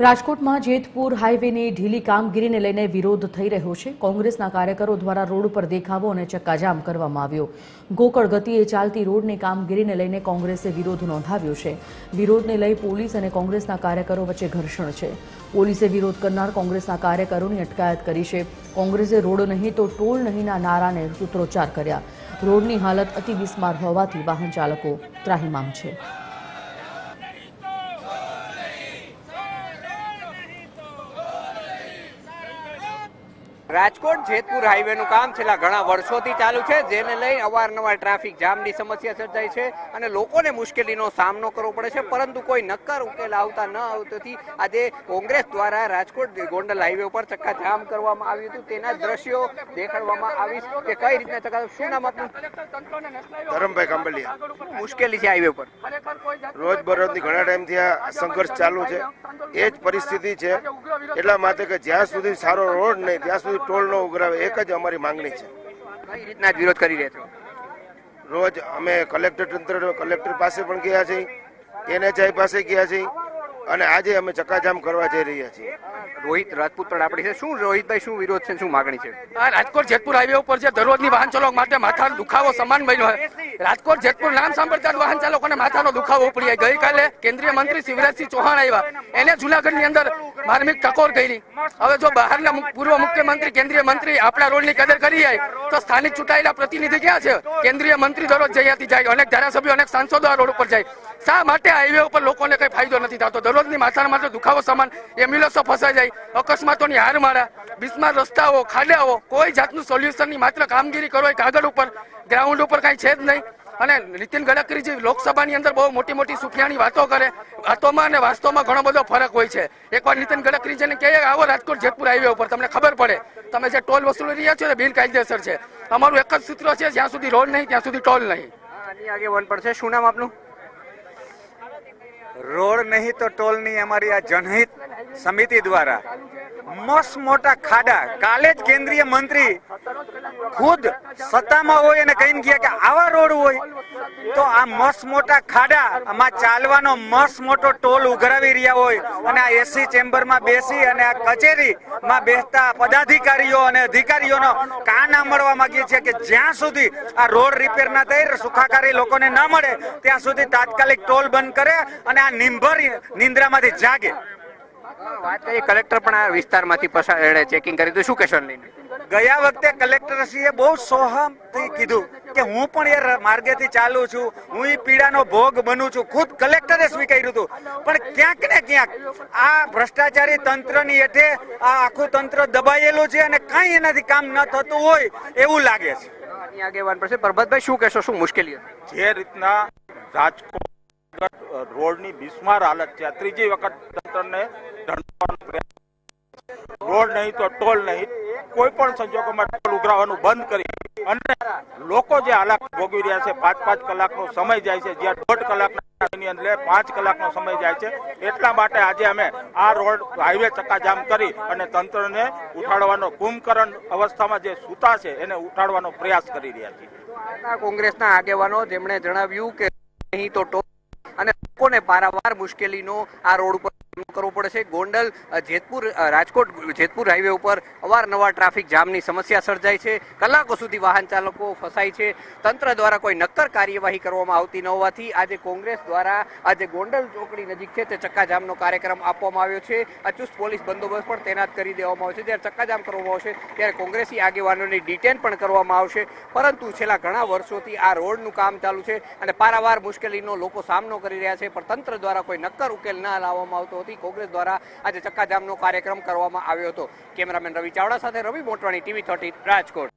રાજકોટમાં જેતપુર હાઈવેની ઢીલી કામગીરીને લઈને વિરોધ થઈ રહ્યો છે। કોંગ્રેસના કાર્યકરો દ્વારા રોડ પર દેખાવો અને ચક્કાજામ કરવામાં આવ્યો। ગોકળ ગતિએ ચાલતી રોડની કામગીરીને લઈને કોંગ્રેસે વિરોધ નોંધાવ્યો છે। વિરોધને લઈ પોલીસ અને કોંગ્રેસના કાર્યકરો વચ્ચે ઘર્ષણ છે। પોલીસે વિરોધ કરનાર કોંગ્રેસના કાર્યકરોની અટકાયત કરી છે। કોંગ્રેસે રોડ નહીં તો ટોલ નહીંના નારાને સૂત્રોચ્ચાર કર્યા। રોડની હાલત અતિ બિસ્માર હોવાથી વાહન ચાલકો ત્રાહિમામ છે। રાજકોટ જેતપુર હાઈવેનું કામ છેલ્લા ઘણા વર્ષોથી ચાલુ છે, જેને લઈ અવારનવાર ટ્રાફિક જામની સમસ્યા સર્જાય છે અને લોકોને મુશ્કેલીનો સામનો કરવો પડે છે, પરંતુ કોઈ નક્કર ઉકેલ આવતા ન આવવાથી આજે કોંગ્રેસ દ્વારા રાજકોટ ગોંડલ હાઈવે ઉપર ચક્કાજામ કરવામાં આવ્યું હતું। તેના દ્રશ્યો દેખાડવામાં આવીશ કે કઈ રીતના ચક્કા। શું નામ આપનું? ધરમભાઈ કાંબલિયા। મુશ્કેલી છે હાઈવે ઉપર? રોજબરોજની ઘણા ટાઈમથી આ સંઘર્ષ ચાલુ છે। એ જ પરિસ્થિતિ છે, એટલા માટે કે જ્યાં સુધી સારો રોડ નહીં ત્યાં સુધી ટોલ ન ઉઘરાવે, એક જ અમારી માંગણી છે। કઈ રીતના વિરોધ કરી રહ્યા છો? રોજ અમે કલેક્ટર પાસે પણ ગયા છીએ, NHI પાસે ગયા છીએ અને આજે અમે ચક્કાજામ કરવા જઈ રહ્યા છીએ। રોહિત રાજપૂત પણ આપણી છે। શું રોહિતભાઈ, શું વિરોધ છે, શું માંગણી છે? આ રાજકોટ જેતપુર હાઈવે ઉપર જે દરરોજની વાહન ચાલક માટે માથાનો દુખાવો સમાન બન્યો છે। રાજકોટ જેતપુર નામ સાંભળતા વાહન ચાલકોને માથાનો દુખાવો ઉપડી જાય। ગઈકાલે કેન્દ્રીય મંત્રી શિવરાજસિંહ ચૌહાણ આવ્યા, એને જુનાગઢની અંદર માર્મિક ટકોર કરી। હવે જો બહારના પૂર્વ મુખ્યમંત્રી, કેન્દ્રીય મંત્રી આપણા રોડની કદર કરી જાય તો સ્થાનિક ચૂંટાયેલા પ્રતિનિધિ ક્યાં છે? કેન્દ્રીય મંત્રી દરરોજ જયાથી જાય, અનેક ધારાસભ્યો, અનેક સાંસદો આ રોડ ઉપર જાય। શા માટે હાઈવે ઉપર લોકોને કઈ ફાયદો નથી થતો? દરરોજની માથાના માથે દુખાવો સમાન, એમ્બ્યુલન્સો ફસાઈ જાય, અકસ્માતોની હારમાળા, બિસ્માર રસ્તાઓ, ખાડાઓ, કોઈ જાતનું સોલ્યુશનની માત્ર કામગીરી કરો એ કાગળ ઉપર, ગ્રાઉન્ડ ઉપર કાંઈ છે જ નહીં। અને નીતિન ગડકરી જે લોકસભાની અંદર બહુ મોટી મોટી સુફિયાની વાતો કરે, વાતોમાં અને વાસ્તવમાં ઘણો બધો ફરક હોય છે। એકવાર નીતિન ગડકરી જેને કહે આવો રાજકોટ જેતપુર હાઈવે ઉપર, તમને ખબર પડે તમે જે ટોલ વસૂલી રહ્યા છો એ બિનકાયદેસર છે। અમારું એક જ સૂત્ર છે, જ્યાં સુધી રોડ નહીં ત્યાં સુધી ટોલ નહીં। આની આગેવાન પણ છે। શું નામ આપનું? રોડ નહીં તો ટોલ નહીં અમારી આ જનહિત સમિતિ દ્વારા મસ્ત મોટા ખાડા, કાલે જ કેન્દ્રીય મંત્રી ખુદ સત્તામાં હોય અને કહીને ગયા કે આવા રોડ હોય તો આ મસ્ત મોટા ખાડા આમાં ચાલવાનો મસ્ત મોટો ટોલ ઉઘરાવી રહ્યા હોય અને આ એસી ચેમ્બરમાં બેસી અને આ કચેરીમાં બેસતા પદાધિકારીઓ અને અધિકારીઓનો કાન સાંભળવા માંગીએ છીએ કે જ્યાં સુધી આ રોડ રિપેર ના થઈ, સુખાકારી લોકોને ન મળે ત્યાં સુધી તાત્કાલિક ટોલ બંધ કરે અને આ નિંભર નિંદ્રામાંથી જાગે। વાત કરીએ, કલેક્ટર પણ આ વિસ્તારમાંથી ચેકિંગ કરી હતું, શું કહેશો લઈને? ગયા વખતે કલેક્ટરશ્રીએ બહુ સોહમથી કીધું કે હું પણ એ માર્ગેથી ચાલુ છું, હું એ પીડાનો ભોગ બનું છું, ખુદ કલેક્ટરે સ્વીકાર્યું હતું। પણ ક્યાંક ને ક્યાંક આ ભ્રષ્ટાચારી તંત્રની હેઠે આ આખું તંત્ર દબાયેલું છે અને કાંઈ એનાથી કામ ન થતું હોય એવું લાગે છે। આની આગેવાન પર છે પરબતભાઈ, શું કહેશો, શું મુશ્કેલી હતી? જે રીતના રાજકોટ રોડની બિસ્માર હાલત છે, આ ત્રીજી વખત તંત્રને ઢંઢવાનો પ્રયાસ, રોડ નહીં તો ટોલ નહીં, કોઈ પણ સંજોગોમાં ટોલ ઉઘરાવવાનું બંધ કરી અને લોકો જે હાલાત ભોગવી રહ્યા છે, 5-5 કલાકનો સમય જાય છે, જ્યાં 1.5 કલાકની અંદર 5 કલાકનો સમય જાય છે। એટલા માટે આજે અમે આ રોડ હાઈવે ચક્કાજામ કરી અને તંત્રને ઉઠાડવાનો, કુંભકરણ અવસ્થામાં જે સૂતા છે એને ઉઠાડવાનો પ્રયાસ કરી રહ્યા છીએ। કોંગ્રેસના આગેવાનો જેમણે જણાવ્યું કે નહીં તો ટોલ અને લોકોને પારાવાર મુશ્કેલીનો આ રોડ ઉપર કરવો પડે છે। ગોંડલ જેતપુર રાજકોટ જેતપુર હાઈવે ઉપર અવારનવાર ટ્રાફિક જામની સમસ્યા સર્જાય છે, કલાકો સુધી વાહન ચાલકો ફસાય છે। તંત્ર દ્વારા કોઈ નક્કર કાર્યવાહી કરવામાં આવતી ન હોવાથી આજે કોંગ્રેસ દ્વારા આજે ગોંડલ ચોકડી નજીક છે તે ચક્કાજામનો કાર્યક્રમ આપવામાં આવ્યો છે। ચુસ્ત પોલીસ બંદોબસ્ત પણ તૈનાત કરી દેવામાં આવ્યો છે। જ્યારે ચક્કાજામ કરવામાં આવશે ત્યારે કોંગ્રેસી આગેવાનોની ડિટેન પણ કરવામાં આવશે, પરંતુ છેલ્લા ઘણા વર્ષોથી આ રોડનું કામ ચાલુ છે અને પારાવાર મુશ્કેલીનો લોકો સામનો કરી રહ્યા છે, પણ તંત્ર દ્વારા કોઈ નક્કર ઉકેલ ન લાવવામાં આવતો કોંગ્રેસ દ્વારા આજે ચક્કાજામનો કાર્યક્રમ કરવામાં આવ્યો હતો। કેમેરામેન રવિ ચાવડા સાથે રવિ મોટવાણી, TV 13 રાજકોટ।